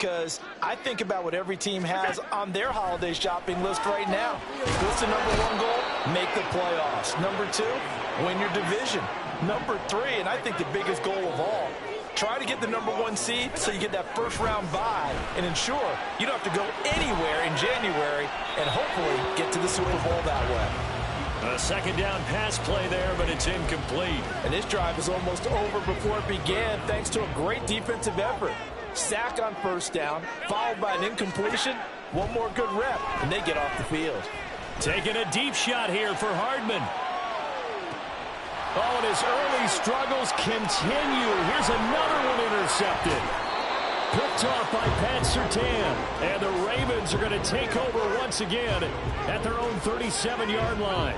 Because I think about what every team has on their holiday shopping list right now. What's the #1 goal? Make the playoffs. #2, win your division. #3, and I think the biggest goal of all, try to get the #1 seed so you get that first-round bye and ensure you don't have to go anywhere in January and hopefully get to the Super Bowl that way. A second down pass play there, but it's incomplete. And this drive is almost over before it began thanks to a great defensive effort. Sack on first down, followed by an incompletion. One more good rep, and they get off the field. Taking a deep shot here for Hardman. Oh, and his early struggles continue. Here's another one intercepted. Picked off by Pat Surtain. And the Ravens are going to take over once again at their own 37-yard line.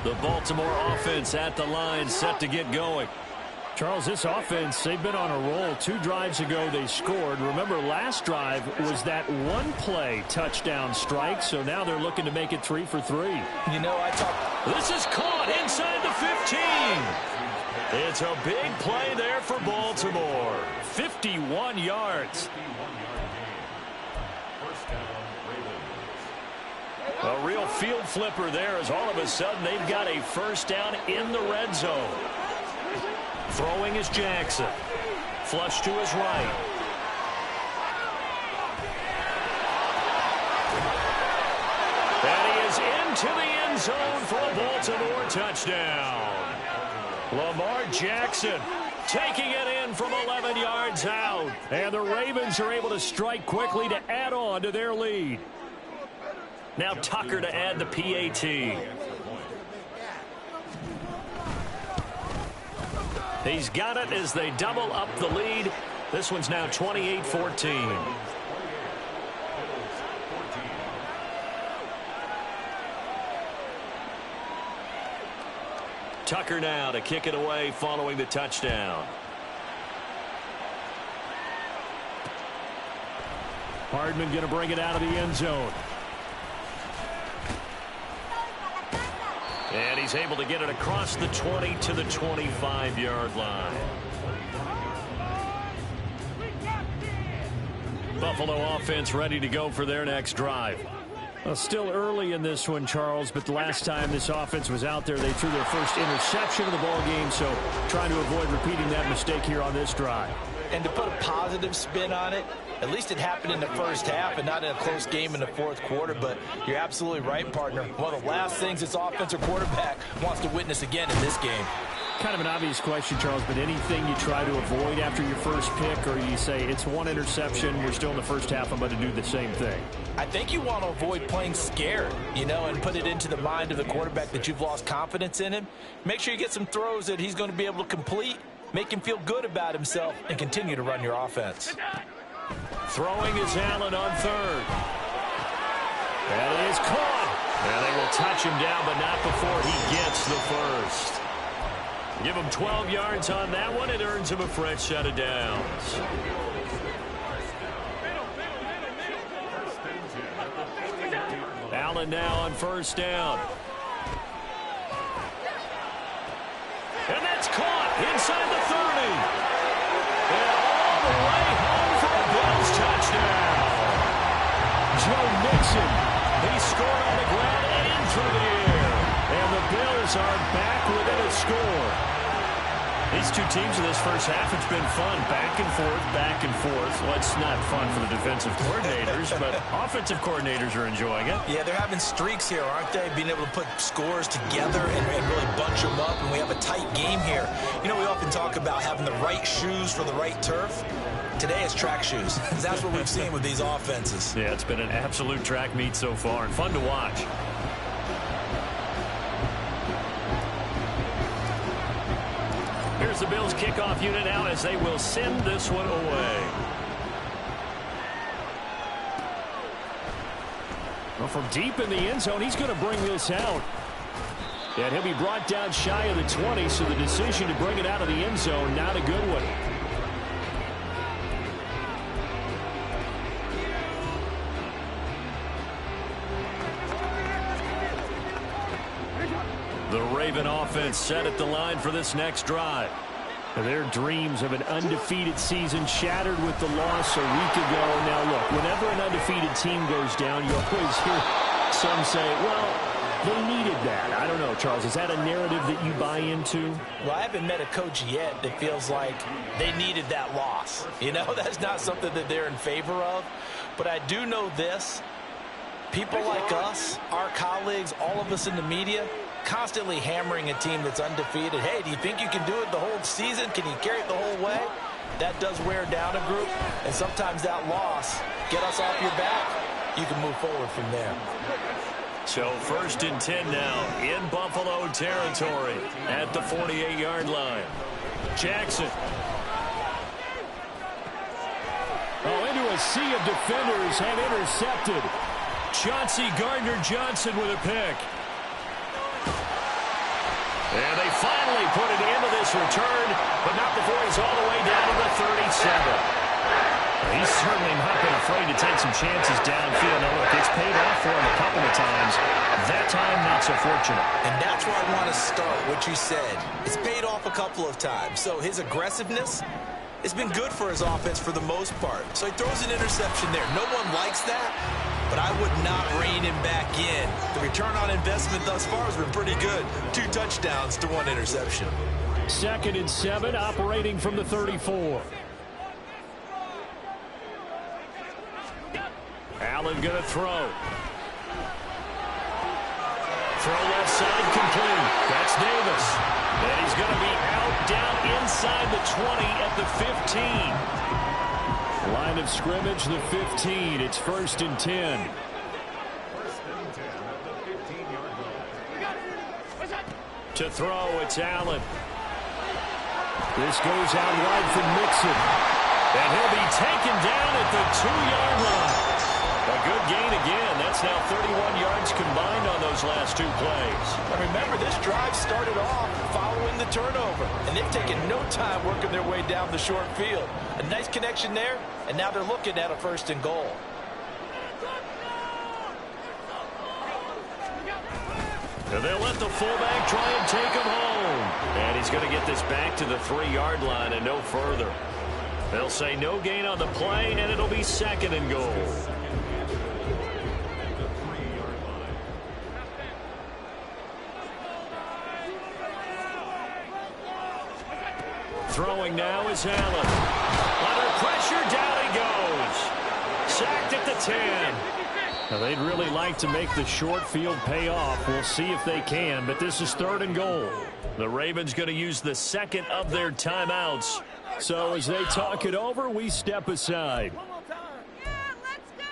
The Baltimore offense at the line, set to get going. Charles, this offense, they've been on a roll. 2 drives ago, they scored. Remember, last drive was that one-play touchdown strike, so now they're looking to make it 3 for 3. You know, This is caught inside the 15. It's a big play there for Baltimore. 51 yards. A real field flipper there as all of a sudden they've got a first down in the red zone. Throwing is Jackson. Flush to his right. And he is into the end zone for a Baltimore touchdown. Lamar Jackson taking it in from 11 yards out. And the Ravens are able to strike quickly to add on to their lead. Now Tucker to add the PAT. He's got it as they double up the lead. This one's now 28-14. Tucker now to kick it away following the touchdown. Hardman going to bring it out of the end zone. And he's able to get it across the 20 to the 25-yard line. Buffalo offense ready to go for their next drive. Well, still early in this one, Charles, but the last time this offense was out there, they threw their first interception of the ball game, so trying to avoid repeating that mistake here on this drive. And to put a positive spin on it, at least it happened in the first half and not in a close game in the fourth quarter. But you're absolutely right, partner. One of the last things this offensive quarterback wants to witness again in this game. Kind of an obvious question, Charles, but anything you try to avoid after your first pick, or you say it's one interception, we're still in the first half, I'm going to do the same thing? I think you want to avoid playing scared, and put it into the mind of the quarterback that you've lost confidence in him. Make sure you get some throws that he's going to be able to complete, make him feel good about himself, and continue to run your offense. Throwing is Allen on third. And it is caught. And they will touch him down, but not before he gets the first. Give him 12 yards on that one. It earns him a fresh set of downs. Allen now on first down. And that's caught inside the 30. And all the way home for a Bills touchdown. Joe Mixon, he scored on the ground and through the air. And the Bills are back within a score. These two teams in this first half, it's been fun. Back and forth, back and forth. Well, it's not fun for the defensive coordinators, but offensive coordinators are enjoying it. Yeah, they're having streaks here, aren't they? Being able to put scores together and really bunch them up, and we have a tight game here. We often talk about having the right shoes for the right turf. Today it's track shoes. That's what we've seen with these offenses. Yeah, it's been an absolute track meet so far, and fun to watch. Here's the Bills kickoff unit now as they will send this one away. Well, from deep in the end zone, he's going to bring this out. And he'll be brought down shy of the 20, so the decision to bring it out of the end zone, not a good one. The Raven offense set at the line for this next drive. Their dreams of an undefeated season shattered with the loss a week ago. Now, look, whenever an undefeated team goes down, you always hear some say, well, they needed that. I don't know, Charles. Is that a narrative that you buy into? Well, I haven't met a coach yet that feels like they needed that loss. You know, that's not something that they're in favor of. But I do know this. People like us, our colleagues, all of us in the media, constantly hammering a team that's undefeated. Hey, do you think you can do it the whole season? Can you carry it the whole way? That does wear down a group, and sometimes that loss, get us off your back, you can move forward from there. So 1st and 10 now in Buffalo territory at the 48-yard line. Jackson. Oh, into a sea of defenders and intercepted. Chauncey Gardner-Johnson with a pick. And they finally put it into this return, but not before he's all the way down to the 37. He's certainly not been afraid to take some chances downfield. Now, look, it's paid off for him a couple of times. That time, not so fortunate. And that's where I want to start, what you said. It's paid off a couple of times. So his aggressiveness, it's been good for his offense for the most part. So he throws an interception there. No one likes that, but I would not rein him back in. The return on investment thus far has been pretty good. 2 touchdowns to 1 interception. 2nd and 7, operating from the 34. Allen going to throw. Throw left side complete. That's Davis. And he's going to be out down inside the 20 at the 15. Line of scrimmage, the 15. It's 1st and 10. To throw, it's Allen. This goes out wide for Mixon. And he'll be taken down at the 2-yard line. A good gain again. That's now 31 yards combined on those last 2 plays. And remember, this drive started off following the turnover, and they've taken no time working their way down the short field. A nice connection there, and now they're looking at a 1st and goal. And they'll let the fullback try and take him home. And he's going to get this back to the 3-yard line and no further. They'll say no gain on the play, and it'll be 2nd and goal. Throwing now is Allen. Under pressure, down he goes. Sacked at the 10. Now, they'd really like to make the short field pay off. We'll see if they can, but this is 3rd and goal. The Ravens going to use the 2nd of their timeouts. So as they talk it over, we step aside. One more time. Yeah, let's go.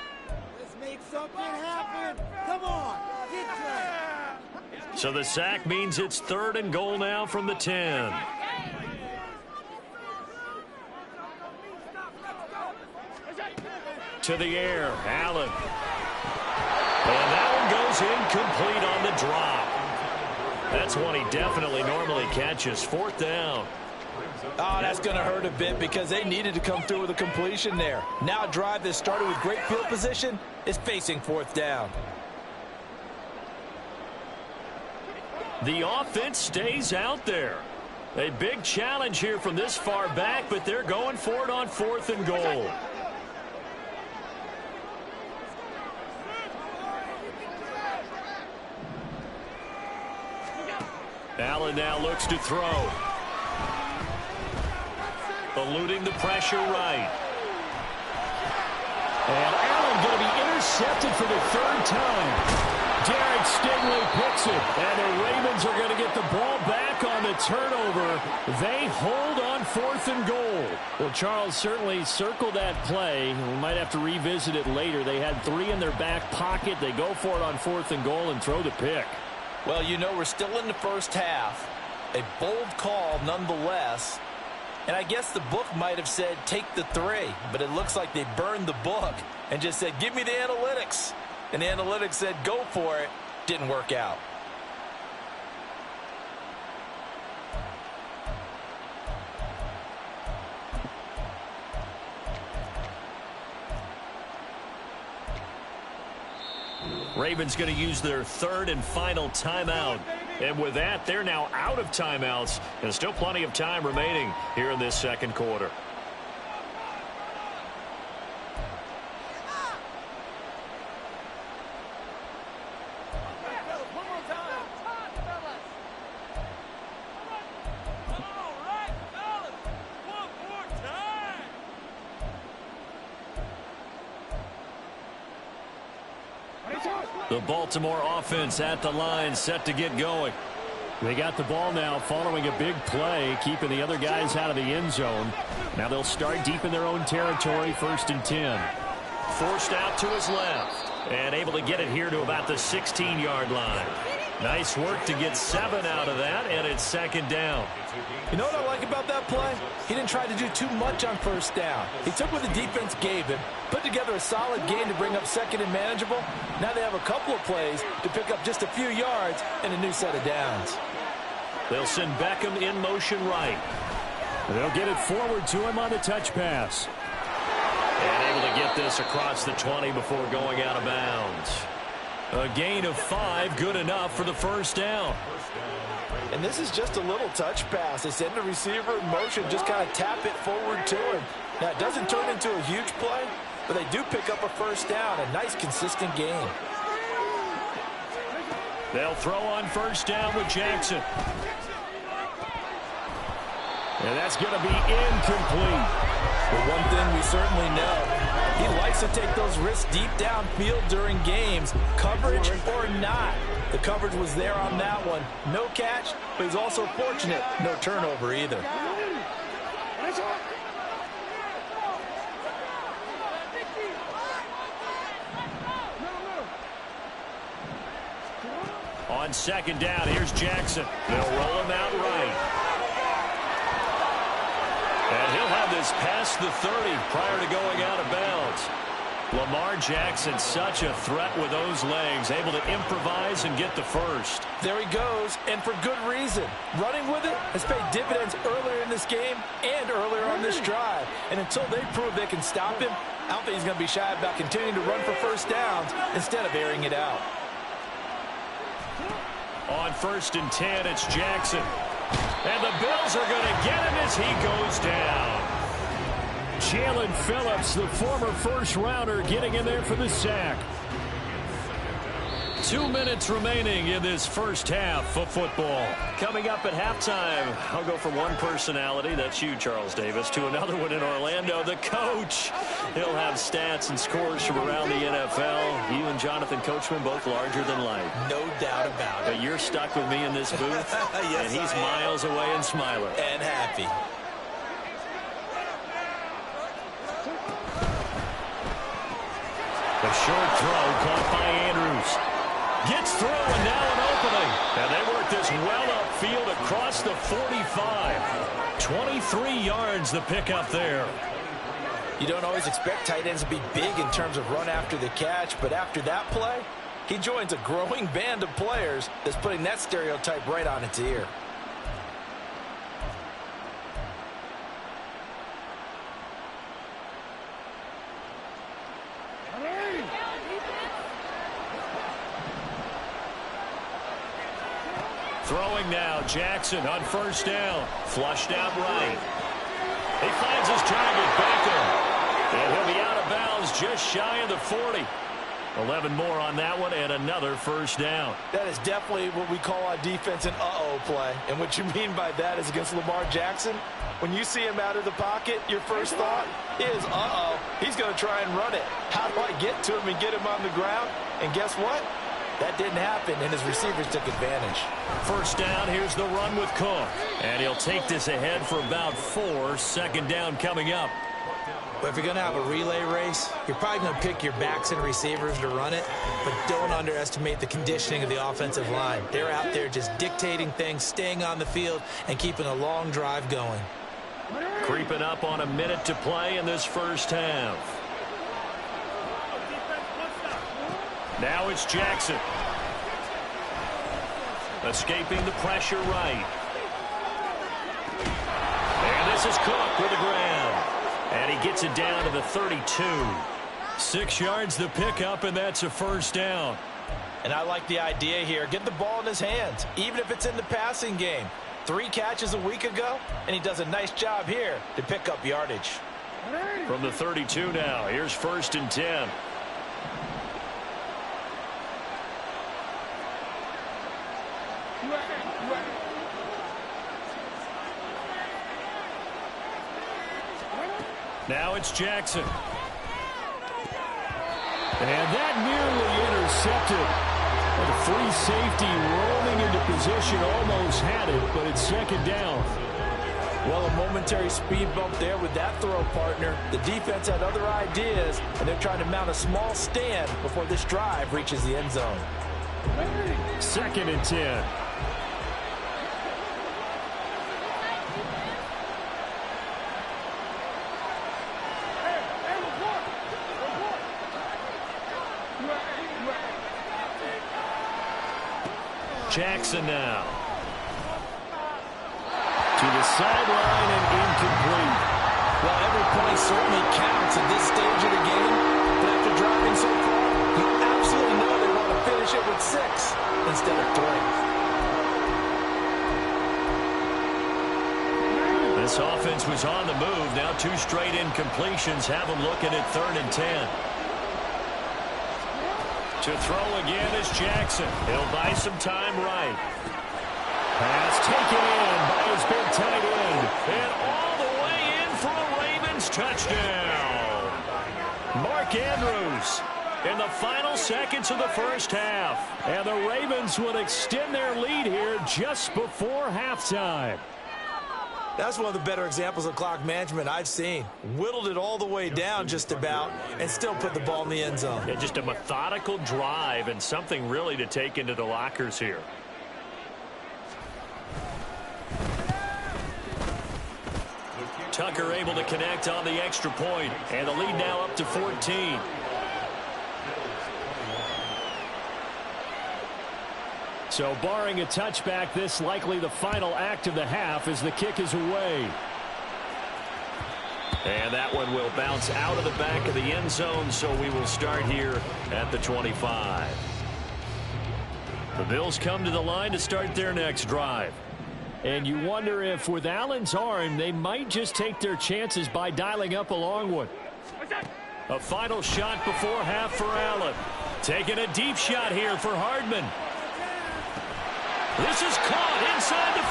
Let's make something happen. Come on, get trained. So the sack means it's 3rd and goal now from the 10. To the air, Allen. And that one goes incomplete on the drop. That's one he definitely normally catches. 4th down. Oh, that's going to hurt a bit because they needed to come through with a completion there. Now a drive that started with great field position is facing 4th down. The offense stays out there. A big challenge here from this far back, but they're going for it on 4th and goal. Allen now looks to throw. Eluding the pressure right. And Allen going to be intercepted for the 3rd time. Derek Stingley picks it, and the Ravens are going to get the ball back on the turnover. They hold on 4th and goal. Well, Charles, certainly circle that play. We might have to revisit it later. They had 3 in their back pocket. They go for it on 4th and goal and throw the pick. Well, you know, we're still in the first half. A bold call nonetheless. And I guess the book might have said take the 3, but it looks like they burned the book and just said give me the analytics. And the analytics said go for it. Didn't work out. Ravens going to use their 3rd and final timeout And with that, they're now out of timeouts. And still plenty of time remaining here in this second quarter. The Baltimore offense at the line, set to get going. They got the ball now following a big play, keeping the other guys out of the end zone. Now they'll start deep in their own territory, 1st and 10. Forced out to his left and able to get it here to about the 16-yard line. Nice work to get 7 out of that, and it's 2nd down. You know what I like about that play? He didn't try to do too much on 1st down. He took what the defense gave him, put together a solid game to bring up 2nd and manageable. Now they have a couple of plays to pick up just a few yards and a new set of downs. They'll send Beckham in motion right. They'll get it forward to him on the touch pass. And able to get this across the 20 before going out of bounds. A gain of 5, good enough for the 1st down. And this is just a little touch pass. They send the receiver in motion, just kind of tap it forward to him. Now, it doesn't turn into a huge play, but they do pick up a 1st down, a nice, consistent gain. They'll throw on 1st down with Jackson. And that's going to be incomplete. But one thing we certainly know, he likes to take those risks deep downfield during games, coverage or not. The coverage was there on that one. No catch, but he's also fortunate. No turnover either. On 2nd down, here's Jackson. They'll roll him out right. And he'll have this past the 30 prior to going out of bounds. Lamar Jackson, such a threat with those legs, able to improvise and get the 1st. There he goes, and for good reason. Running with it has paid dividends earlier in this game and earlier on this drive. And until they prove they can stop him, I don't think he's going to be shy about continuing to run for 1st downs instead of airing it out. On 1st and 10, it's Jackson. And the Bills are going to get him as he goes down. Jalen Phillips, the former 1st-rounder, getting in there for the sack. 2 minutes remaining in this 1st half of football. Coming up at halftime, I'll go from one personality, that's you, Charles Davis, to another one in Orlando, the coach. He'll have stats and scores from around the NFL. You and Jonathan Coachman, both larger than life. No doubt about it. But you're stuck with me in this booth, yes, and he's miles away and smiling. And happy. A short throw caught by Andrews. Gets through and now an opening. And they work this well upfield across the 45. 23 yards the pickup there. You don't always expect tight ends to be big in terms of run after the catch, but after that play, he joins a growing band of players that's putting that stereotype right on its ear. Throwing now, Jackson on 1st down. Flushed out right. He finds his target, Beckham. And he'll be out of bounds just shy of the 40. 11 more on that one and another 1st down. That is definitely what we call on defense an uh-oh play. And what you mean by that is against Lamar Jackson, when you see him out of the pocket, your first thought is, uh-oh, he's going to try and run it. How do I get to him and get him on the ground? And guess what? That didn't happen, and his receivers took advantage. 1st down, here's the run with Cook. And he'll take this ahead for about 4. 2nd down coming up. But if you're going to have a relay race, you're probably going to pick your backs and receivers to run it, but don't underestimate the conditioning of the offensive line. They're out there just dictating things, staying on the field, and keeping a long drive going. Creeping up on a minute to play in this 1st half. Now it's Jackson. Escaping the pressure right. And this is Cook with the grab. And he gets it down to the 32. 6 yards the pickup, and that's a 1st down. And I like the idea here. Get the ball in his hands, even if it's in the passing game. 3 catches a week ago, and he does a nice job here to pick up yardage. From the 32 now, here's 1st and 10. Now it's Jackson. And that nearly intercepted. The free safety rolling into position, almost had it, but it's 2nd down. Well, a momentary speed bump there with that throw, partner. The defense had other ideas, and they're trying to mount a small stand before this drive reaches the end zone. 2nd and 10. Jackson now. To the sideline and incomplete. Well, every point certainly counts at this stage of the game, but after driving so far, you absolutely know they want to finish it with 6 instead of 3. This offense was on the move. Now 2 straight incompletions have them looking at 3rd and 10. To throw again is Jackson. He'll buy some time right. Pass taken in by his big tight end. And all the way in for a Ravens touchdown. Mark Andrews in the final seconds of the 1st half. And the Ravens would extend their lead here just before halftime. That's one of the better examples of clock management I've seen. Whittled it all the way down just about and still put the ball in the end zone. Yeah, just a methodical drive and something really to take into the lockers here. Tucker able to connect on the extra point, and the lead now up to 14. So barring a touchback, this likely the final act of the half as the kick is away. And that one will bounce out of the back of the end zone, so we will start here at the 25. The Bills come to the line to start their next drive. And you wonder if with Allen's arm, they might just take their chances by dialing up a long one. A final shot before half for Allen. Taking a deep shot here for Hardman. This is caught inside the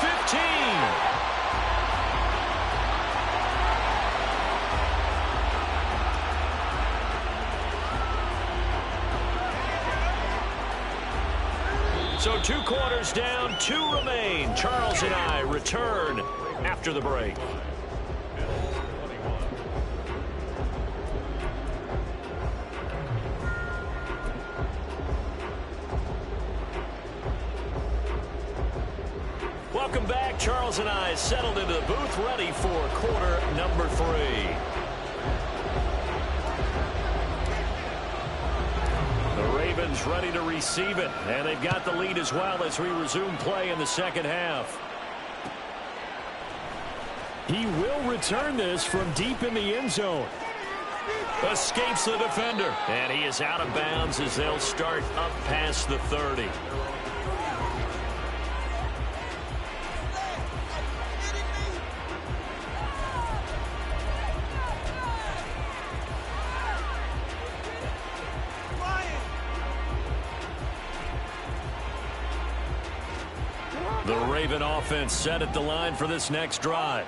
15. So 2 quarters down, 2 remain. Charles and I return after the break. Welcome back. Charles and I settled into the booth, ready for quarter number 3. The Ravens ready to receive it, and they've got the lead as well as we resume play in the 2nd half. He will return this from deep in the end zone. Escapes the defender, and he is out of bounds as they'll start up past the 30. The Raven offense set at the line for this next drive.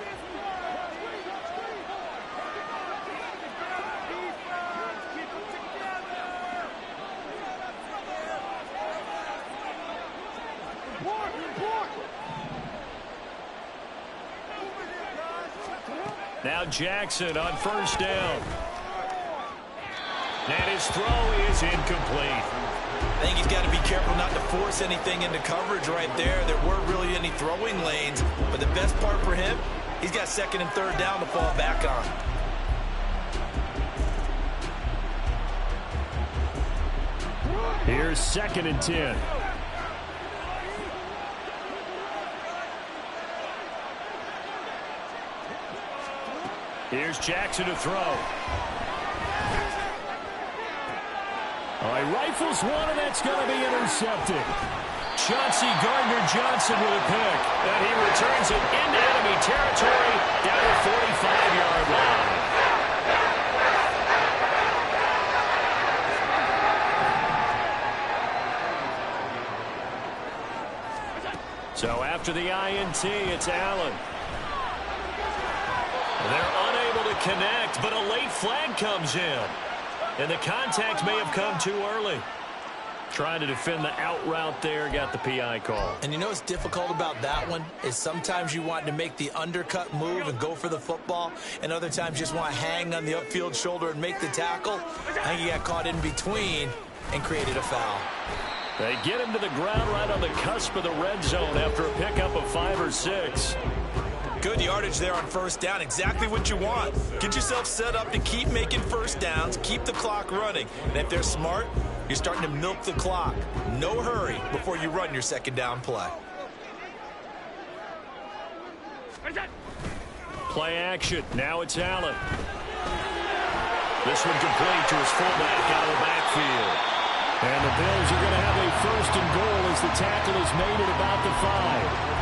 Now Jackson on 1st down. And his throw is incomplete. I think he's got to be careful not to force anything into coverage right there. There weren't really any throwing lanes, but the best part for him, he's got 2nd and 3rd down to fall back on. Here's 2nd and 10. Here's Jackson to throw. He rifles one, and that's going to be intercepted. Chauncey Gardner-Johnson with a pick. And he returns it into enemy territory down the 45-yard line. So after the INT, it's Allen. They're unable to connect, but a late flag comes in. And the contact may have come too early. Trying to defend the out route there, got the PI call. And you know what's difficult about that one is sometimes you want to make the undercut move and go for the football, and other times you just want to hang on the upfield shoulder and make the tackle. I think he got caught in between and created a foul. They get him to the ground right on the cusp of the red zone after a pickup of 5 or 6. Good yardage there on first down. Exactly what you want. Get yourself set up to keep making first downs, keep the clock running. And if they're smart, you're starting to milk the clock. No hurry before you run your second down play. Play action. Now it's Allen. This one complete to his fullback out of the backfield. And the Bills are going to have a first and goal as the tackle is made at about the 5.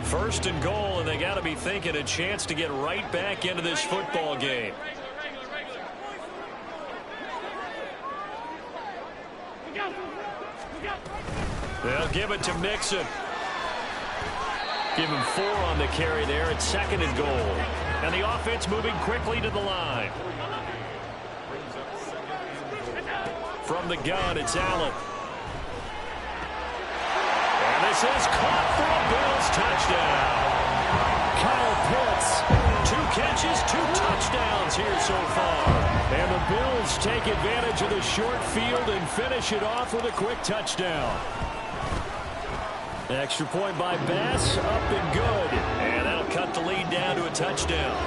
First and goal, and they got to be thinking a chance to get right back into this football game. They'll give it to Mixon. Give him 4 on the carry there at second and goal. And the offense moving quickly to the line. From the gun, it's Allen. And this is caught for a Bills touchdown. Kyle Pitts, 2 catches, 2 touchdowns here so far. And the Bills take advantage of the short field and finish it off with a quick touchdown. Extra point by Bass, up and good. And that'll cut the lead down to a touchdown.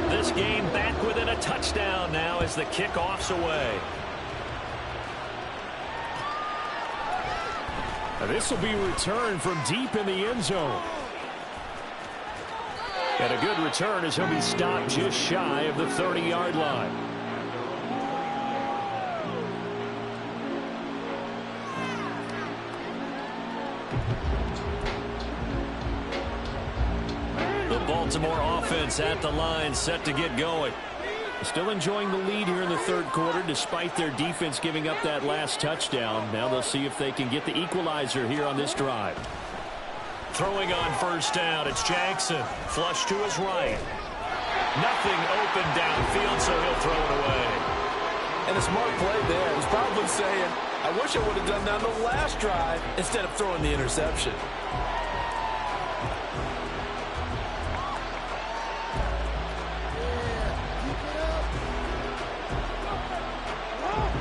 This game back within a touchdown now as the kickoff's away. This will be returned from deep in the end zone. And a good return as he'll be stopped just shy of the 30-yard line. The Baltimore offense at the line, set to get going. Still enjoying the lead here in the third quarter despite their defense giving up that last touchdown. Now they'll see if they can get the equalizer here on this drive. Throwing on first down, it's Jackson. Flush to his right. Nothing open downfield, so he'll throw it away. And a smart play there. He's probably saying, I wish I would have done that on the last drive instead of throwing the interception.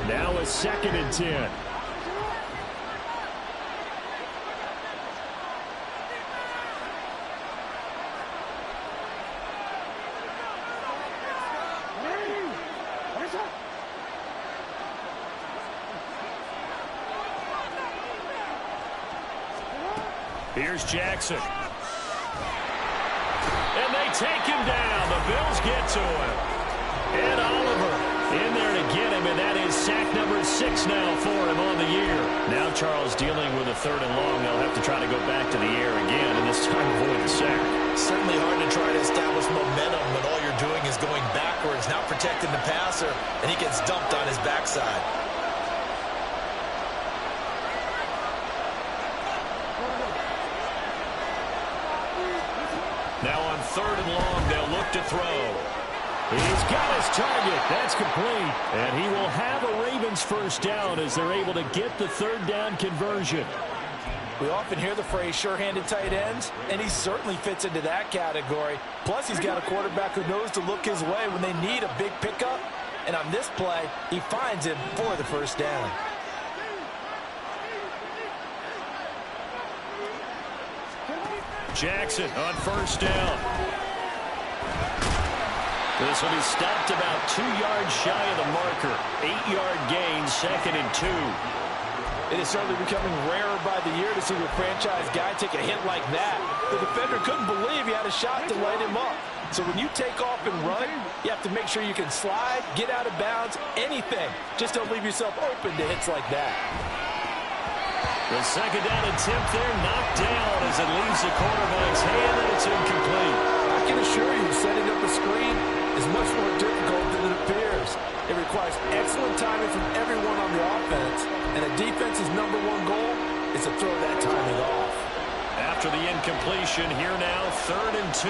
Now a 2nd and 10. Here's Jackson. And they take him down. The Bills get to him. And Oliver in there to get him, and that is sack number 6 now for him on the year. Now Charles dealing with a 3rd and long. They'll have to try to go back to the air again, and this time avoid the sack. Certainly hard to try to establish momentum when all you're doing is going backwards, not protecting the passer, and he gets dumped on his backside. Now on 3rd and long, they'll look to throw. He's got his target. That's complete. And he will have a Ravens first down as they're able to get the 3rd down conversion. We often hear the phrase sure-handed tight ends, and he certainly fits into that category. Plus, he's got a quarterback who knows to look his way when they need a big pickup. And on this play, he finds him for the first down. Jackson on first down. This will be stopped about 2 yards shy of the marker. 8-yard gain, 2nd and 2. It is certainly becoming rarer by the year to see a franchise guy take a hit like that. The defender couldn't believe he had a shot to light him up. So when you take off and run, you have to make sure you can slide, get out of bounds, anything. Just don't leave yourself open to hits like that. The second down attempt there knocked down as it leaves the quarterback's hand, and it's incomplete. I can assure you, setting up a screen is much more difficult than it appears. It requires excellent timing from everyone on the offense, and a defense's number one goal is to throw that timing off. After the incompletion, here now, 3rd and 2.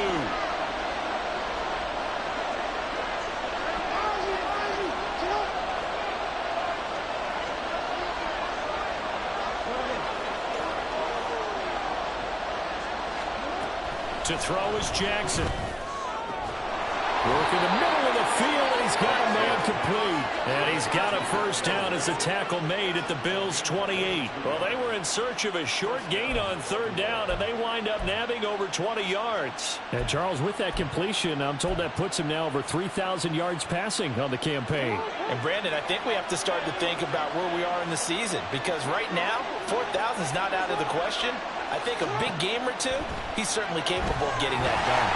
To throw is Jackson. Work in the middle of the field, and he's got a man complete. And he's got a first down as the tackle made at the Bills' 28. Well, they were in search of a short gain on 3rd down, and they wind up nabbing over 20 yards. And, Charles, with that completion, I'm told that puts him now over 3,000 yards passing on the campaign. And, Brandon, I think we have to start to think about where we are in the season, because right now, 4,000 is not out of the question. I think a big game or two, he's certainly capable of getting that done.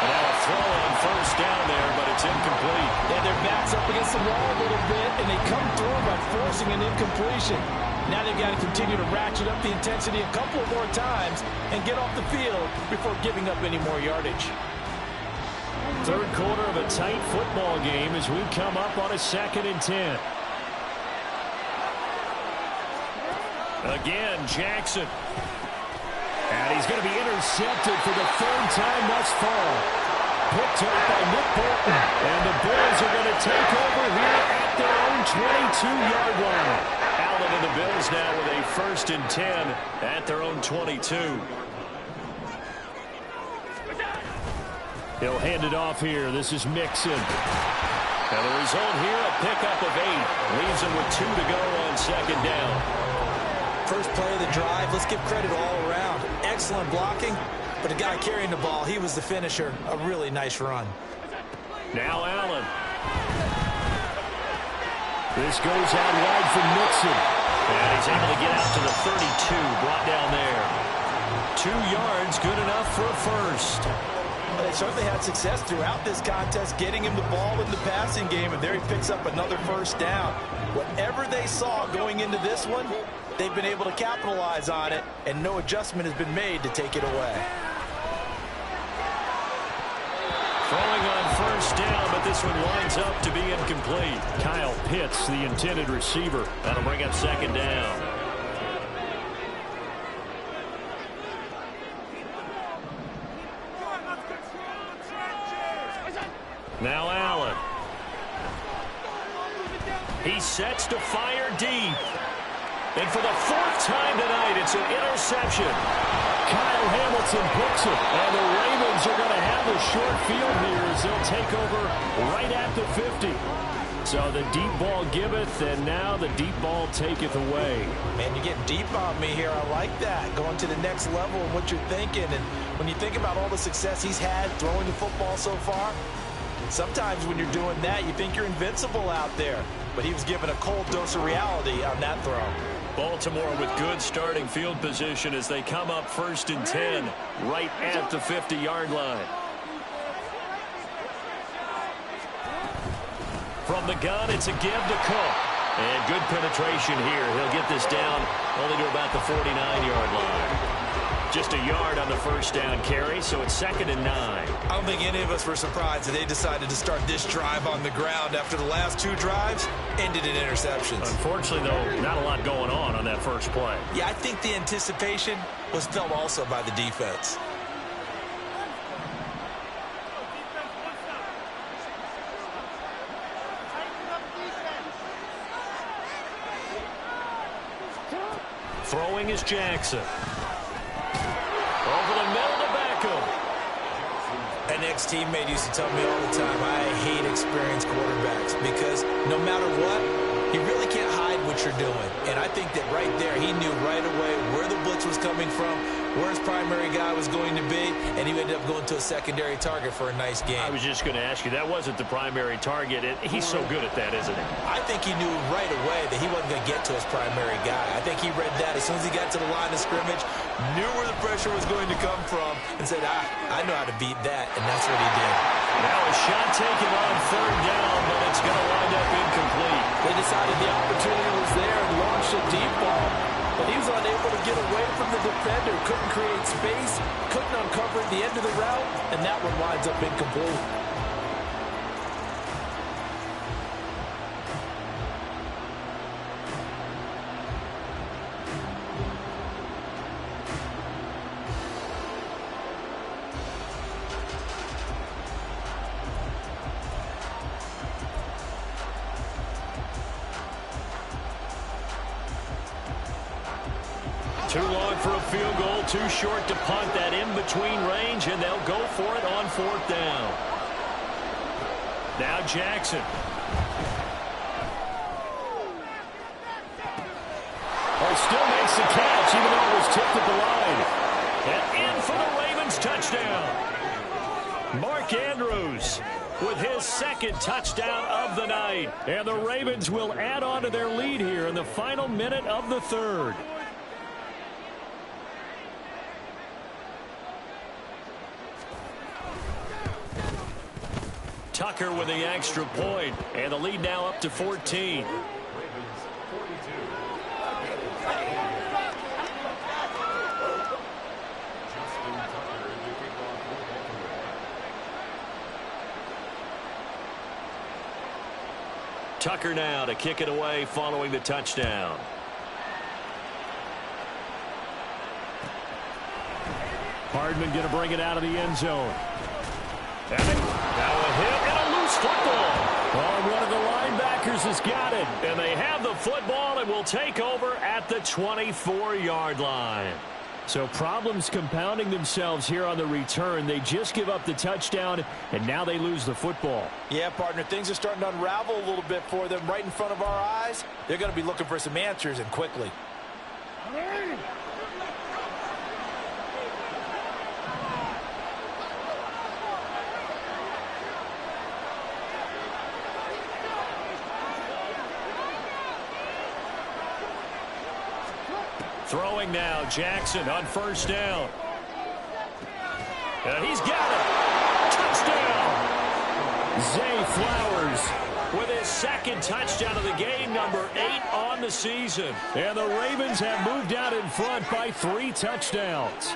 Now a throw on first down there, but it's incomplete. Yeah, their back's up against the wall a little bit, and they come through by forcing an incompletion. Now they've got to continue to ratchet up the intensity a couple of more times and get off the field before giving up any more yardage. Third quarter of a tight football game as we come up on a 2nd and 10. Again, Jackson. And he's going to be intercepted for the 3rd time thus far. Picked up by Nick Bolton. And the Bills are going to take over here at their own 22-yard line. Allen and the Bills now with a 1st and 10 at their own 22. He'll hand it off here. This is Mixon. And the result here, a pickup of 8. Leaves him with 2 to go on 2nd down. First play of the drive, let's give credit all around. Excellent blocking, but the guy carrying the ball, he was the finisher. A really nice run. Now Allen. This goes out wide for Mixon. And he's able to get out to the 32, brought down there. 2 yards, good enough for a first. Well, they certainly had success throughout this contest, getting him the ball in the passing game, and there he picks up another first down. Whatever they saw going into this one, they've been able to capitalize on it, and no adjustment has been made to take it away. Throwing on first down, but this one winds up to be incomplete. Kyle Pitts, the intended receiver. That'll bring up 2nd down. Now Allen. He sets to fire deep. And for the 4th time tonight, it's an interception. Kyle Hamilton picks it. And the Ravens are going to have a short field here as they'll take over right at the 50. So the deep ball giveth, and now the deep ball taketh away. Man, you're getting deep on me here. I like that. Going to the next level of what you're thinking. And when you think about all the success he's had throwing the football so far, sometimes when you're doing that, you think you're invincible out there. But he was given a cold dose of reality on that throw. Baltimore with good starting field position as they come up 1st and 10 right at the 50-yard line. From the gun, it's a give to Cook. And good penetration here. He'll get this down only to about the 49-yard line. Just a yard on the first down carry, so it's 2nd and 9. I don't think any of us were surprised that they decided to start this drive on the ground after the last 2 drives ended in interceptions. Unfortunately, though, not a lot going on that first play. Yeah, I think the anticipation was felt also by the defense. Throwing is Jackson. Over the middle to Beckham. An ex-teammate used to tell me all the time, I hate experienced quarterbacks because no matter what, you really can't hide what you're doing. And I think that right there, he knew right away where the blitz was coming from, where his primary guy was going to be, and he ended up going to a secondary target for a nice game. I was just going to ask you, that wasn't the primary target. He's so good at that, isn't he? I think he knew right away that he wasn't going to get to his primary guy. I think he read that as soon as he got to the line of scrimmage, knew where the pressure was going to come from, and said, I know how to beat that, and that's what he did. Now a shot taken on third down, but it's going to wind up incomplete. They decided the opportunity was there and launched a deep ball. But he was unable to get away from the defender, couldn't create space, couldn't uncover at the end of the route, and that one winds up incomplete. Too long for a field goal, too short to punt. That in-between range, and they'll go for it on fourth down. Now Jackson. Oh, still makes the catch, even though it was tipped at the line. And in for the Ravens touchdown. Mark Andrews with his second touchdown of the night. And the Ravens will add on to their lead here in the final minute of the third. Tucker with the extra point, and the lead now up to 14. Tucker now to kick it away following the touchdown. Hardman going to bring it out of the end zone. Now a hit and a loose football. Oh, one of the linebackers has got it. And they have the football and will take over at the 24-yard line. So problems compounding themselves here on the return. They just give up the touchdown, and now they lose the football. Yeah, partner, things are starting to unravel a little bit for them right in front of our eyes. They're going to be looking for some answers, and quickly. Throwing now, Jackson on first down. And he's got it. Touchdown. Zay Flowers with his second touchdown of the game, number 8 on the season. And the Ravens have moved out in front by 3 touchdowns.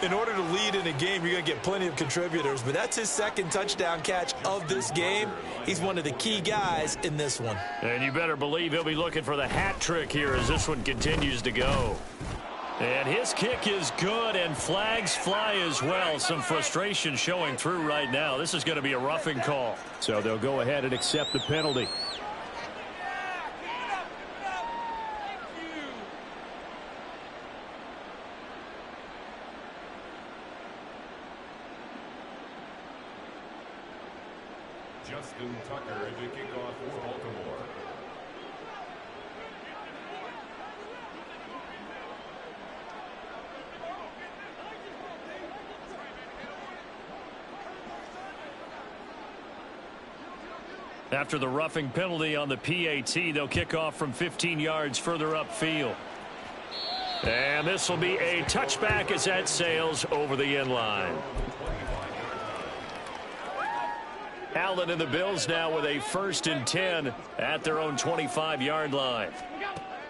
In order to lead in a game, you're going to get plenty of contributors, but that's his second touchdown catch of this game. He's one of the key guys in this one. And you better believe he'll be looking for the hat trick here as this one continues to go. And his kick is good, and flags fly as well. Some frustration showing through right now. This is going to be a roughing call. So they'll go ahead and accept the penalty. Justin Tucker to kick off for Baltimore. After the roughing penalty on the PAT, they'll kick off from 15 yards further upfield. And this will be a touchback as that sails over the end line. Allen and the Bills now with a 1st and 10 at their own 25-yard line.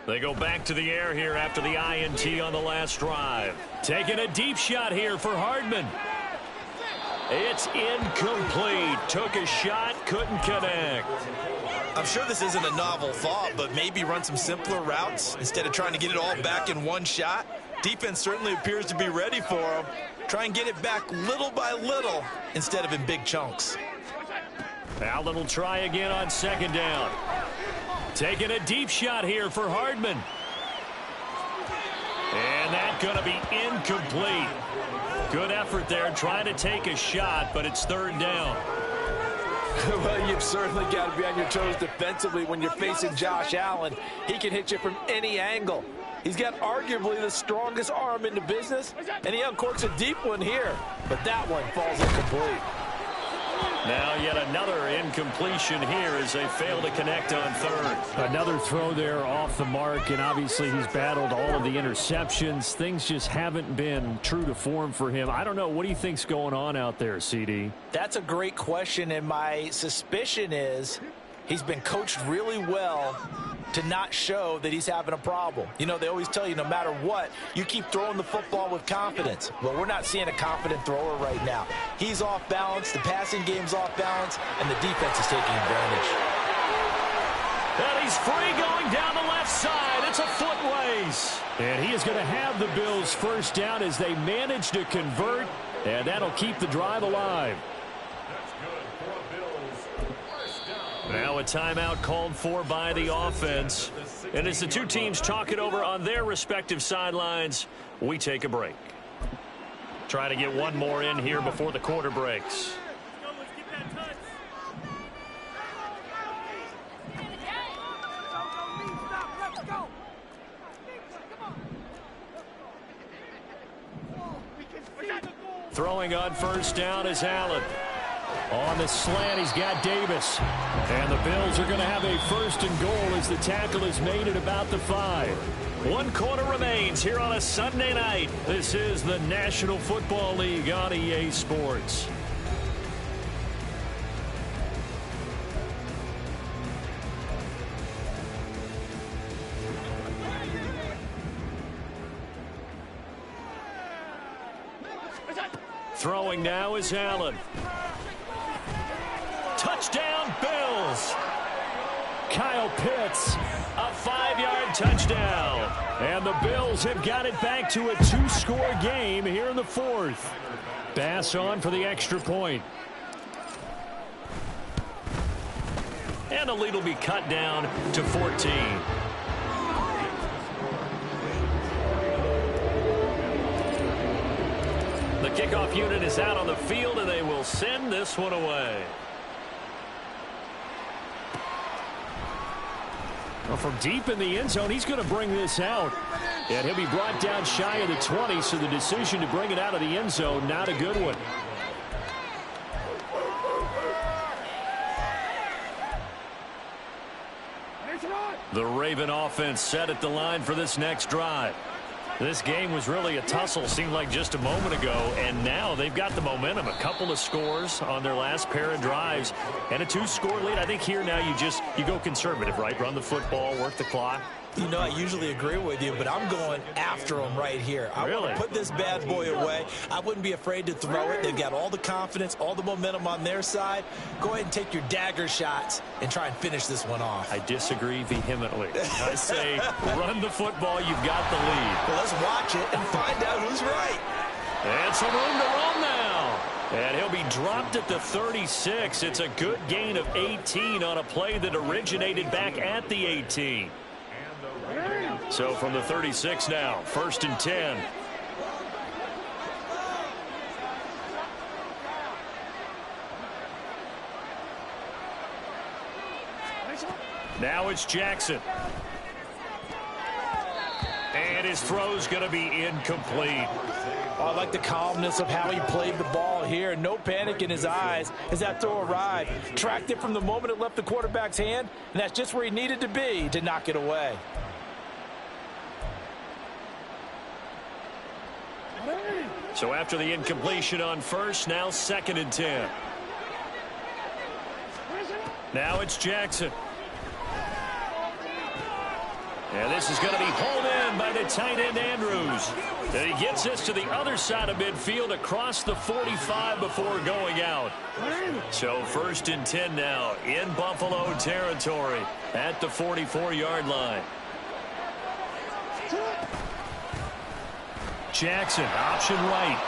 They go back to the air here after the INT on the last drive. Taking a deep shot here for Hardman. It's incomplete. Took a shot, couldn't connect. I'm sure this isn't a novel thought, but maybe run some simpler routes instead of trying to get it all back in one shot. Defense certainly appears to be ready for him. Try and get it back little by little instead of in big chunks. Allen will try again on 2nd down. Taking a deep shot here for Hardman. And that's going to be incomplete. Good effort there trying to take a shot, but it's 3rd down. Well, you've certainly got to be on your toes defensively when you're facing Josh Allen. He can hit you from any angle. He's got arguably the strongest arm in the business, and he uncorks a deep one here. But that one falls incomplete. Now yet another incompletion here as they fail to connect on third. Another throw there off the mark, and obviously he's battled all of the interceptions. Things just haven't been true to form for him. I don't know. What do you think's going on out there, CD? That's a great question, and my suspicion is he's been coached really well to not show that he's having a problem. You know, they always tell you no matter what, you keep throwing the football with confidence. Well, we're not seeing a confident thrower right now. He's off balance, the passing game's off balance, and the defense is taking advantage. And he's free going down the left side. It's a foot race. And he is going to have the Bills first down as they manage to convert, and that'll keep the drive alive. Now a timeout called for by the offense. And as the two teams talk it over on their respective sidelines, we take a break. Try to get one more in here before the quarter breaks. Throwing on first down is Allen. On the slant, he's got Davis. And the Bills are going to have a first and goal as the tackle is made at about the 5. 1 quarter remains here on a Sunday night. This is the National Football League on EA Sports. Throwing now is Allen. Touchdown, Bills. Kyle Pitts, a 5-yard touchdown. And the Bills have got it back to a 2-score game here in the 4th. Bass on for the extra point. And the lead will be cut down to 14. The kickoff unit is out on the field, and they will send this one away. Well, from deep in the end zone, he's going to bring this out. And he'll be brought down shy of the 20, so the decision to bring it out of the end zone, not a good one. The Raven offense set at the line for this next drive. This game was really a tussle, seemed like just a moment ago, and now they've got the momentum. A couple of scores on their last pair of drives, and a 2-score lead. I think here now you go conservative, right? Run the football, work the clock. You know, I usually agree with you, but I'm going after him right here. I want to put this bad boy away. I wouldn't be afraid to throw it. They've got all the confidence, all the momentum on their side. Go ahead and take your dagger shots and try and finish this one off. I disagree vehemently. I say run the football. You've got the lead. Well, let's watch it and find out who's right. And some room to run now. And he'll be dropped at the 36. It's a good gain of 18 on a play that originated back at the 18. So from the 36 now, 1st and 10. Now it's Jackson. And his throw's going to be incomplete. I like the calmness of how he played the ball here. No panic in his eyes as that throw arrived. Tracked it from the moment it left the quarterback's hand, and that's just where he needed to be to knock it away. So after the incompletion on first, now 2nd and 10. Now it's Jackson. And this is going to be pulled in by the tight end Andrews. And he gets this to the other side of midfield across the 45 before going out. So 1st and 10 now in Buffalo territory at the 44-yard line. Jackson, option right.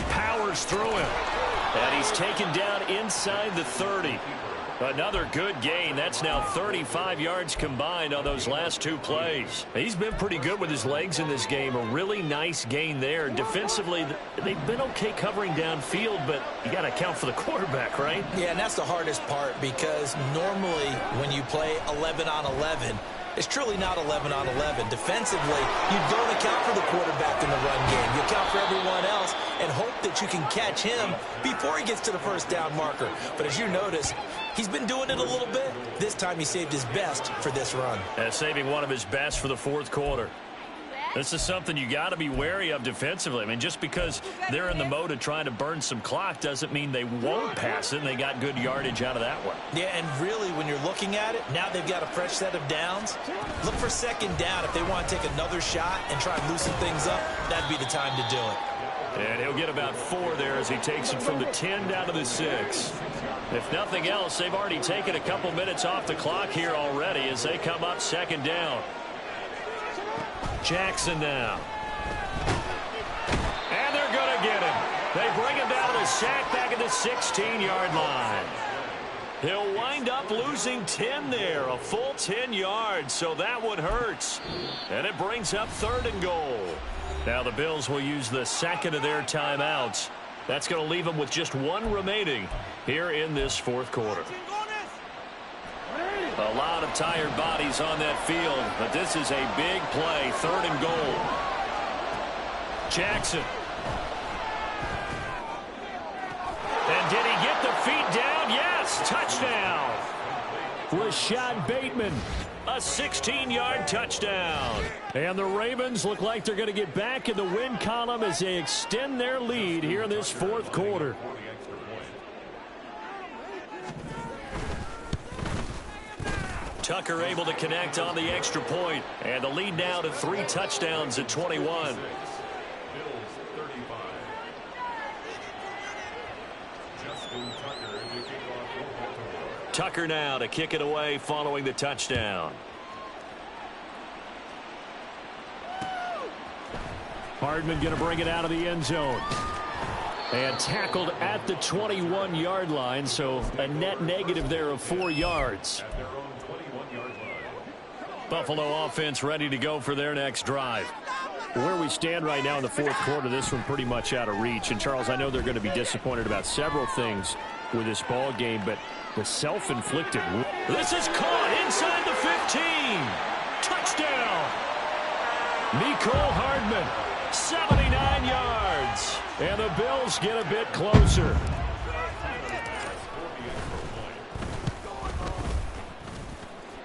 Powers through him. And he's taken down inside the 30. Another good gain. That's now 35 yards combined on those last 2 plays. He's been pretty good with his legs in this game. A really nice gain there. Defensively, they've been okay covering downfield, but you got to account for the quarterback, right? Yeah, and that's the hardest part because normally when you play 11 on 11, It's truly not 11 on 11. Defensively, you don't account for the quarterback in the run game. You account for everyone else and hope that you can catch him before he gets to the first down marker. But as you notice, he's been doing it a little bit. This time he saved his best for this run. Saving one of his best for the fourth quarter. This is something you got to be wary of defensively. I mean, just because they're in the mode of trying to burn some clock doesn't mean they won't pass it, and they got good yardage out of that one. Yeah, and really, when you're looking at it, now they've got a fresh set of downs. Look for second down. If they want to take another shot and try and loosen things up, that'd be the time to do it. And he'll get about 4 there as he takes it from the 10 down to the 6. If nothing else, they've already taken a couple minutes off the clock here already as they come up second down. Jackson now. And they're going to get him. They bring him down to the sack back at the 16-yard line. He'll wind up losing 10 there, a full 10 yards, so that one hurts. And it brings up 3rd and goal. Now the Bills will use the second of their timeouts. That's going to leave them with just 1 remaining here in this fourth quarter. A lot of tired bodies on that field, but this is a big play, 3rd and goal. Jackson. And did he get the feet down? Yes, touchdown. Rashad Bateman, a 16-yard touchdown. And the Ravens look like they're going to get back in the win column as they extend their lead here in this fourth quarter. Tucker able to connect on the extra point, and the lead now to 3 touchdowns at 21. Tucker now to kick it away following the touchdown. Hardman going to bring it out of the end zone. And tackled at the 21-yard line, so a net negative there of 4 yards. Buffalo offense ready to go for their next drive. Where we stand right now in the fourth quarter, this one pretty much out of reach. And, Charles, I know they're going to be disappointed about several things with this ball game, but the self-inflicted. This is caught inside the 15. Touchdown. Mecole Hardman, 79 yards. And the Bills get a bit closer.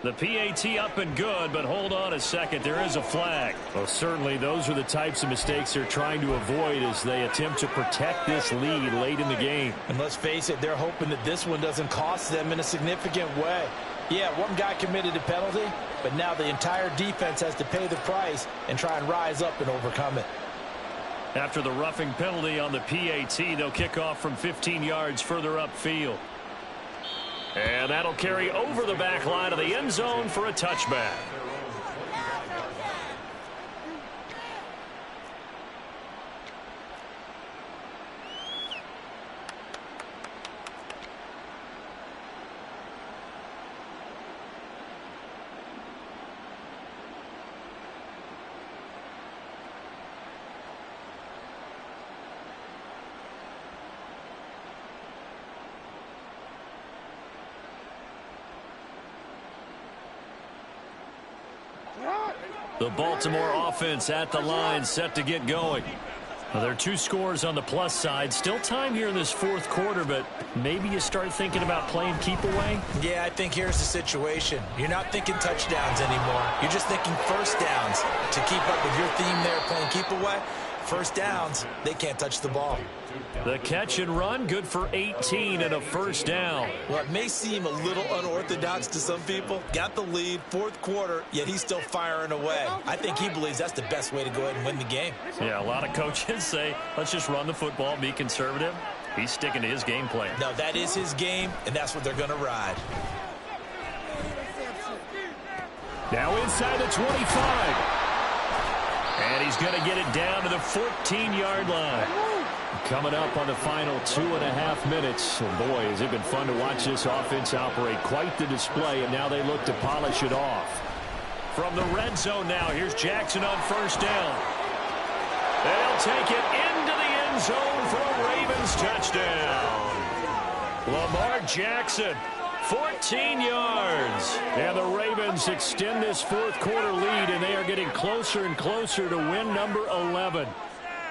The PAT up and good, but hold on a second. There is a flag. Well, certainly those are the types of mistakes they're trying to avoid as they attempt to protect this lead late in the game. And let's face it, they're hoping that this one doesn't cost them in a significant way. Yeah, one guy committed a penalty, but now the entire defense has to pay the price and try and rise up and overcome it. After the roughing penalty on the PAT, they'll kick off from 15 yards further upfield. And that'll carry over the back line of the end zone for a touchback. The Baltimore offense at the line, set to get going. Well, there are 2 scores on the plus side. Still time here in this fourth quarter, but maybe you start thinking about playing keep away. Yeah, I think here's the situation. You're not thinking touchdowns anymore. You're just thinking first downs. To keep up with your theme there, playing keep away, first downs, they can't touch the ball. The catch and run, good for 18 and a first down. Well, it may seem a little unorthodox to some people. Got the lead, fourth quarter, yet he's still firing away. I think he believes that's the best way to go ahead and win the game. Yeah, a lot of coaches say, let's just run the football, be conservative. He's sticking to his game plan. No, that is his game, and that's what they're going to ride. Now inside the 25. And he's going to get it down to the 14-yard line. Coming up on the final 2.5 minutes. And boy, has it been fun to watch this offense operate. Quite the display, and now they look to polish it off. From the red zone now, here's Jackson on first down. They'll take it into the end zone for a Ravens touchdown. Lamar Jackson, 14 yards. And the Ravens extend this fourth quarter lead, and they are getting closer and closer to win number 11.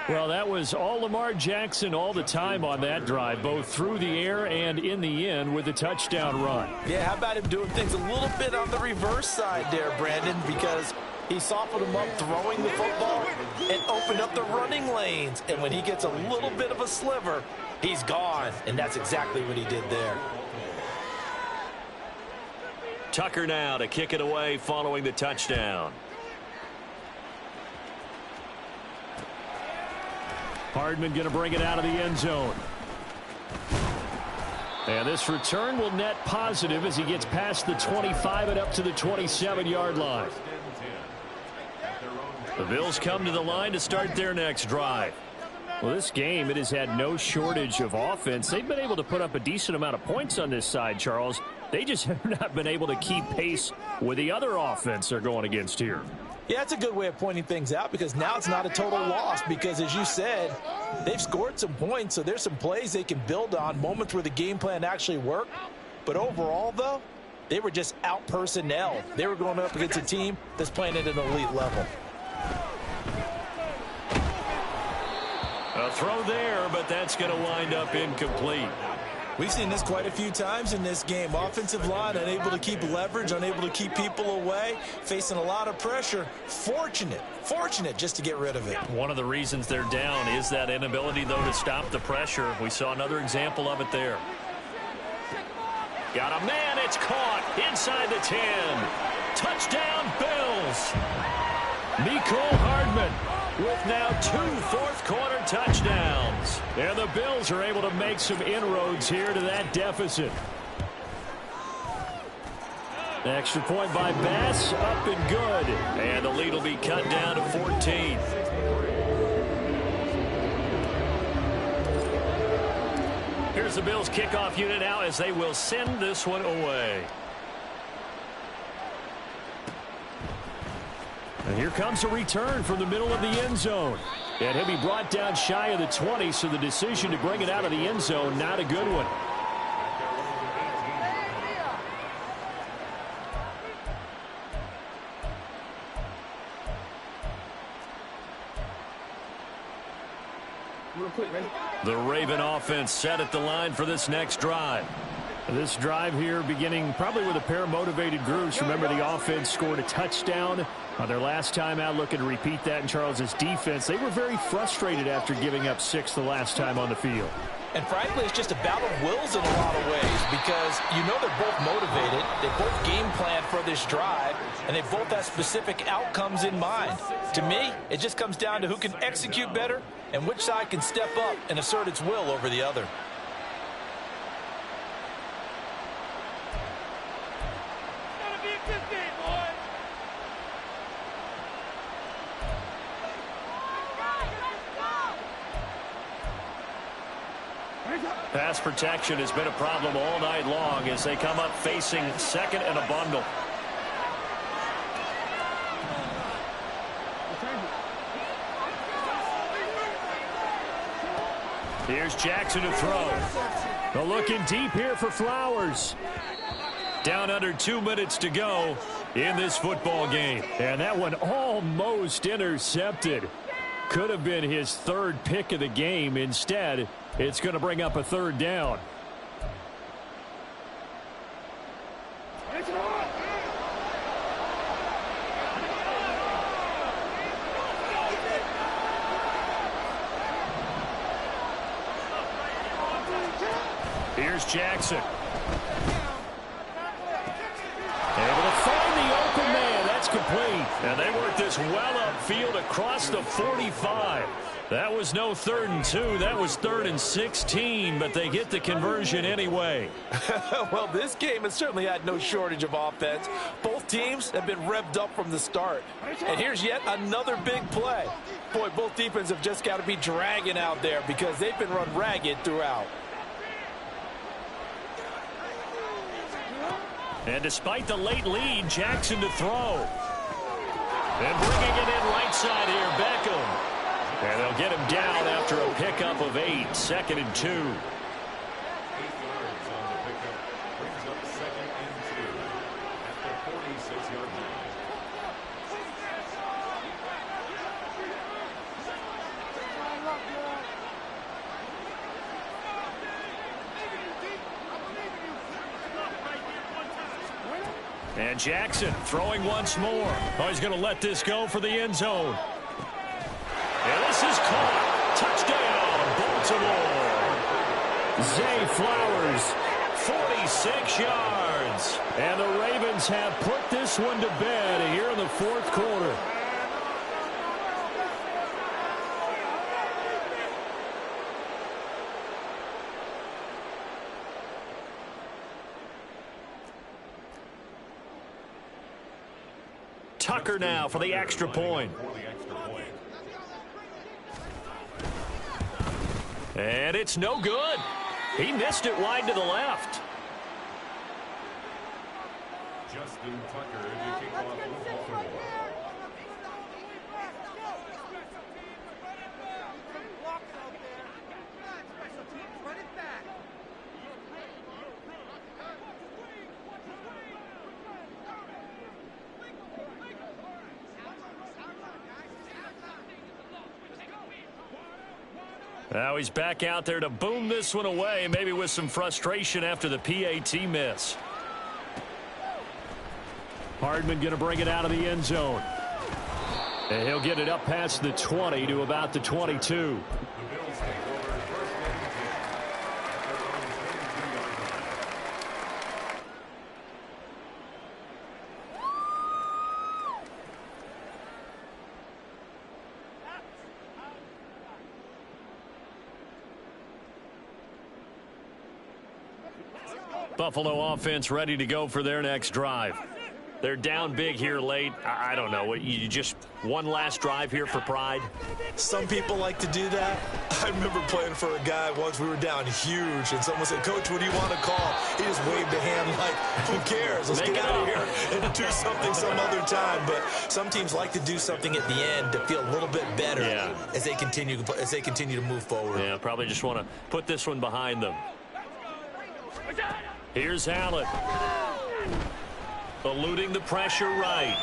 Well, that was all Lamar Jackson all the time on that drive, both through the air and in the end with a touchdown run. Yeah, how about him doing things a little bit on the reverse side there, Brandon, because he softened him up throwing the football and opened up the running lanes. And when he gets a little bit of a sliver, he's gone. And that's exactly what he did there. Tucker now to kick it away following the touchdown. Hardman going to bring it out of the end zone. And this return will net positive as he gets past the 25 and up to the 27-yard line. The Bills come to the line to start their next drive. Well, this game, it has had no shortage of offense. They've been able to put up a decent amount of points on this side, Charles. They just have not been able to keep pace with the other offense they're going against here. Yeah, that's a good way of pointing things out because now it's not a total loss because, as you said, they've scored some points, so there's some plays they can build on, moments where the game plan actually worked. But overall, though, they were just out-personnel. They were going up against a team that's playing at an elite level. A throw there, but that's going to wind up incomplete. We've seen this quite a few times in this game. Offensive line unable to keep leverage, unable to keep people away, facing a lot of pressure. Fortunate just to get rid of it. One of the reasons they're down is that inability, though, to stop the pressure. We saw another example of it there. Got a man. It's caught inside the 10. Touchdown, Bills. Mecole Hardman with now 2 fourth-quarter touchdowns. And the Bills are able to make some inroads here to that deficit. Extra point by Bass, up and good. And the lead will be cut down to 14. Here's the Bills kickoff unit now as they will send this one away. And here comes a return from the middle of the end zone. And he'll be brought down shy of the 20, so the decision to bring it out of the end zone, not a good one. The Raven offense set at the line for this next drive. This drive here beginning probably with a pair of motivated groups. Remember, the offense scored a touchdown on their last time out, looking to repeat that in Charles's defense. They were very frustrated after giving up 6 the last time on the field. And frankly, it's just a battle of wills in a lot of ways because you know they're both motivated. They both game plan for this drive, and they both have specific outcomes in mind. To me, it just comes down to who can execute better and which side can step up and assert its will over the other. Pass protection has been a problem all night long as they come up facing second and a bundle. Here's Jackson to throw. They're looking deep here for Flowers. Down under 2 minutes to go in this football game. And that one almost intercepted. Could have been his 3rd pick of the game. Instead, it's going to bring up a 3rd down. Here's Jackson. Able to find the open man. That's complete. And they work this well upfield across the 45. That was no 3rd and 2. That was 3rd and 16, but they get the conversion anyway. Well, this game has certainly had no shortage of offense. Both teams have been revved up from the start. And here's yet another big play. Boy, both defenses have just got to be dragging out there because they've been run ragged throughout. And despite the late lead, Jackson to throw. And bringing it in right side here, Beckham. And they'll get him down after a pickup of 8, 2nd and 2. And Jackson throwing once more. Oh, he's going to let this go for the end zone. And this is caught. Touchdown, Baltimore. Zay Flowers, 46 yards. And the Ravens have put this one to bed here in the fourth quarter. Tucker now for the extra point. And it's no good. He missed it wide to the left. Justin Tucker to kick off with Baltimore. Now he's back out there to boom this one away, maybe with some frustration after the PAT miss. Hardman going to bring it out of the end zone. And he'll get it up past the 20 to about the 22. Buffalo offense ready to go for their next drive. They're down big here late. I don't know. You just one last drive here for pride? Some people like to do that. I remember playing for a guy once. We were down huge, and someone said, "Coach, what do you want to call?" He just waved a hand like, "Who cares? Let's get out of here and do something some other time." But some teams like to do something at the end to feel a little bit better as they continue to move forward. Yeah, probably just want to put this one behind them. Here's Allen. Eluding the pressure right.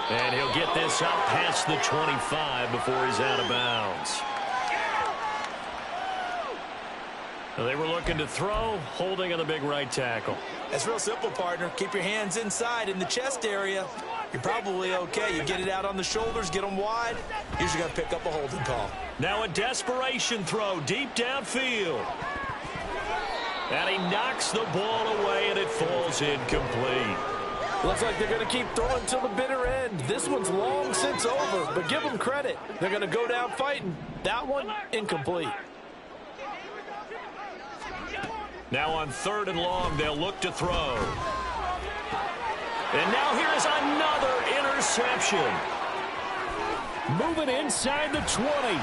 And he'll get this up past the 25 before he's out of bounds. They were looking to throw, holding on the big right tackle. That's real simple, partner. Keep your hands inside in the chest area. You're probably okay. You get it out on the shoulders, get them wide. Usually got to pick up a holding call. Now a desperation throw deep downfield. And he knocks the ball away, and it falls incomplete. Looks like they're going to keep throwing till the bitter end. This one's long since over, but give them credit. They're going to go down fighting. That one, incomplete. Now on 3rd and long, they'll look to throw. And now here is another interception. Moving inside the 20.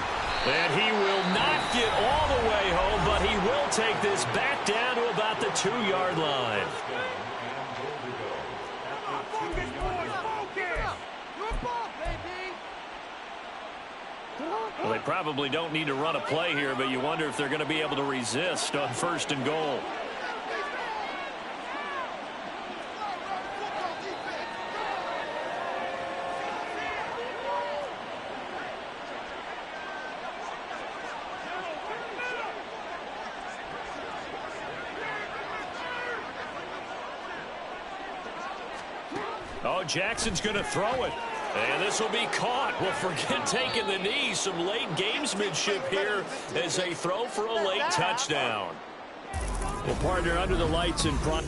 And he will not get all the way home, but he will take this back down to about the 2-yard line. Well, they probably don't need to run a play here, but you wonder if they're going to be able to resist on 1st and goal. Oh, Jackson's going to throw it. And this will be caught. Well, forget taking the knee. Some late gamesmanship here as they throw for a late touchdown. Well, partner, under the lights in front.